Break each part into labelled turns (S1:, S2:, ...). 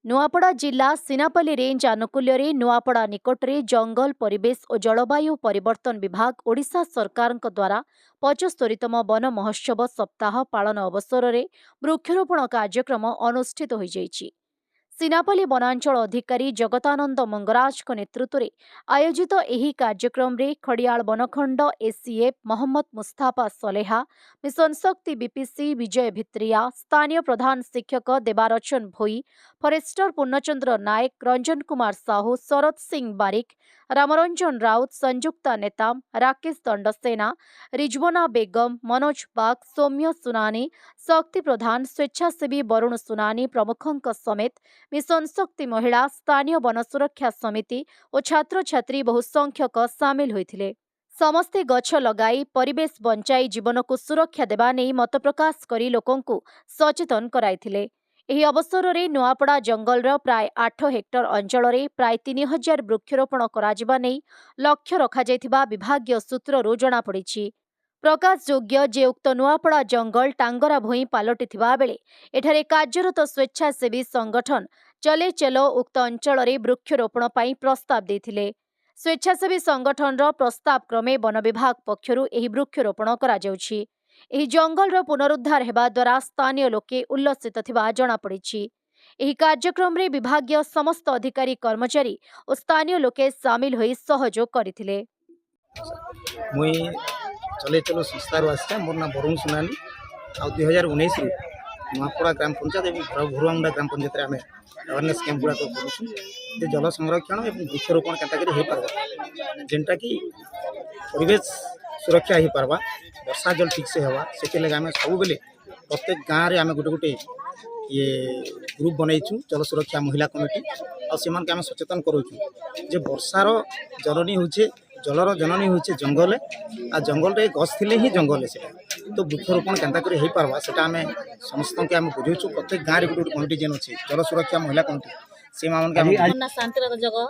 S1: नुआपड़ा जिला सिनापल्ली रेंज आनुकूल्य नुआपड़ा निकटरे जंगल परिवेश और जलवायु परिवर्तन विभाग ओडिशा सरकार द्वारा 75तम वन महोत्सव सप्ताह पालन अवसर में वृक्षरोपण कार्यक्रम अनुष्ठित हो जाइछि। सिनापल्ली वनांचल अधिकारी जगतानंद मंगराज नेतृत्व में आयोजित एही कार्यक्रम रे खड़ियाल वनखंड एसीएफ मोहम्मद मुस्ताफा सलेहा, मिशन शक्ति बीपीसी विजय भित्रिया, स्थानीय प्रधान शिक्षक देवारचन भोई, फरेस्टर पूर्णचंद्र नायक, रंजन कुमार साहू, शरद सिंह बारिक, रामरंजन राउत, संयुक्ता नेताम, राकेश दंडसेना, रिजवाना बेगम, मनोज बाग, सौम्य सुनानी, शक्ति प्रधान, स्वेच्छासेवी वरुण सुनानी प्रमुखों समेत मिशन शक्ति महिला, स्थानीय वन सुरक्षा समिति और छात्र छात्री बहु संख्यक सामिल होइथिले। समस्ते गछ लगाई परिवेश बंचाई जीवन को सुरक्षा देवा नहीं मत प्रकाश करी लोकों को सचेतन कराइथिले। एही अवसर में नुआपड़ा जंगल प्राय 8 हेक्टर अंचल में प्राय 3000 वृक्षरोपण कराजिबा नहीं लक्ष्य रखा विभागीय सूत्ररू जଣାपड़िछि। प्रकाश योग्य जे उक्त नुआपड़ा जंगल टांगरा भूई पलटिथिबा बेले एठारे कार्यरत स्वेच्छासेवी संगठन चले चलो उक्त अंचल में वृक्षरोपण पई प्रस्ताव देथिले। स्वेच्छासेवी संगठन प्रस्ताव क्रमे वन विभाग पक्षरु एही वृक्षरोपण करा जाउछि। एही जंगल पुनरुद्धार हेबा द्वारा स्थानीय लोके उल्लसित थिबा जଣାपड़िछि। एही कार्यक्रम रे विभागीय समस्त अधिकारी कर्मचारी और स्थानीय लोके सामिल होई सहयोग करथिले।
S2: मुई चले चलो संस्थार आसचे मोर ना वरुण सुनानी आ 2019 रु नुआपड़ा ग्राम पंचायत और भुरुआमुंडा ग्राम पंचायत आम अवेयरनेस कैंप गुड़ा करूँ जल संरक्षण और वृक्षरोपण केन्ता हो पार्बा जेनटा कि परिवेश सुरक्षा हो पार्बा वर्षा जल ठीक से हवा से लगे आम सब बेले प्रत्येक गाँव में आम गोटे गोटे ये ग्रुप बनईचु जल सुरक्षा महिला कमिटी और से आम सचेतन करूँ जे वर्षार जननी होचे जलर जननी होचे जंगल आ जंगल रे गछ थिले ही जंगल से तो वृक्षरोपण केन्ता हो पार्बा से आम समस्त के आम बुझाऊँ प्रत्येक गाँव में गोटे कमिटी जेन अच्छे जल सुरक्षा महिला कमिटी से
S3: शांतिर जगह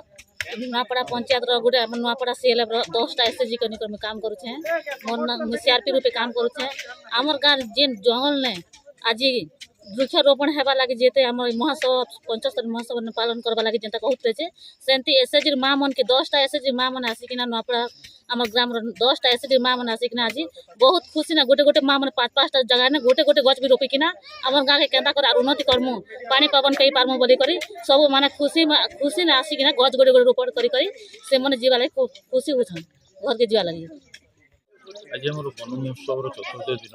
S3: नुआपड़ा पंचायत गोटे नुआपड़ा सीएल 10टा एसएचजी कनिकर में काम करुछे मोर ना सीआरपी रूपे काम करुछे आमर गाँव जेन जंगल ने आज वृक्षरोपण हेबा लगे जेते आम महोत्सव 75 महोत्सव पालन करबा लगे जेनता कहते छे सेंती एसएचजी माँ मन के 10टा एसएचजी माँ मन आसिकिना नुआपड़ा आम ग्राम 10टा एसएचजी माँ मन आसिकिना आज बहुत खुशी ना गोटे गोटे माँ मन 5-5टा जगह ने गोटे गोटे गछ भी रोपिकिना आम गाँव के केन्ता कर उन्नति करमु पानी पवन कई पारमु बोली करी सब माने खुशी ना आसिकिना गछ गोटे गोटे रोपण करी करी से मन जीवा लगे खुशी होछन घर के जीवा लगे।
S4: आज हमर वन महोत्सव रो चतुर्थ दिन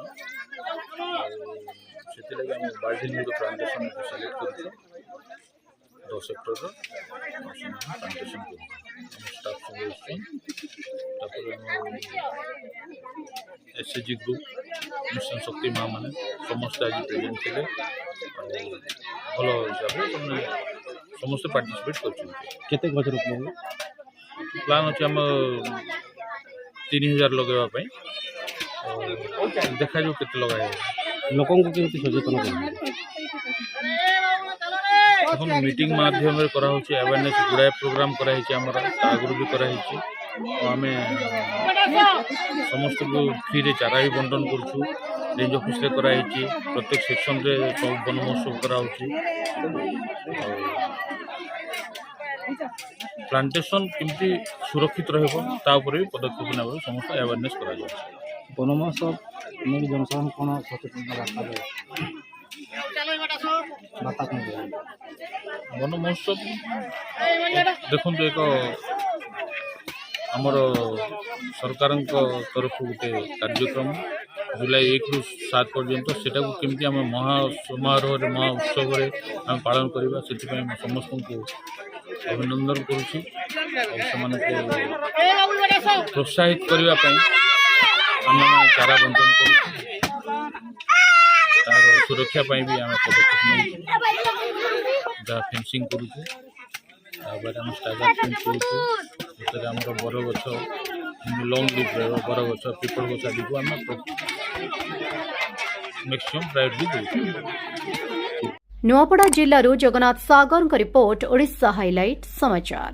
S4: से लगे आम बार्डिंग प्लांटेशन सिलेक्ट कर 10 Hector plantation staff SHG group mission शक्ति माँ मैंने समस्त आज प्रेजेंट थे भल हिसाब से समस्त पार्टिसिपेट करते गज रोप प्लान अच्छे आम 3000 लगेवाई देखा जो के लगा लोक सचेतन এখন मीटिंग माध्यम अवेयरनेस गुड़ाए प्रोग्राम कराई आगुरी भी कराई आम समस्त को फ्री रे चारा भी बंटन करुँ रेंज ऑफिस रे कराई प्रत्येक सेक्शन रे सब वन महोत्सव कराऊँच प्लांटेशन केमती सुरक्षित रहा भी पदक्षेप ना समस्त अवेयरनेस करा वन महोत्सव जनसाधारण कौन सचेतन वन महोत्सव देखो एक आमर सरकार तरफ गोटे कार्यक्रम जुलाई 1 रु 7 पर्यंत सेटा केमती आम महासमारोह महा उत्सव आम पालन करवा से समस्त को अभिनंदन करुँच प्रोत्साहित करने आम चारा बंटन कर सुरक्षा भी आम पदक्षेप जहाँ फेंसिंग करुँ स्टागर फेंस करुँ आम बर गछ लंग लिफ बर गछ पिपल गछ आदि को आम मैक्सिमम प्रायोरिटी दूँ।
S1: नुआपड़ा जिल्लारू जगन्नाथ सागर रिपोर्ट ओडिशा हाइलाइट समाचार।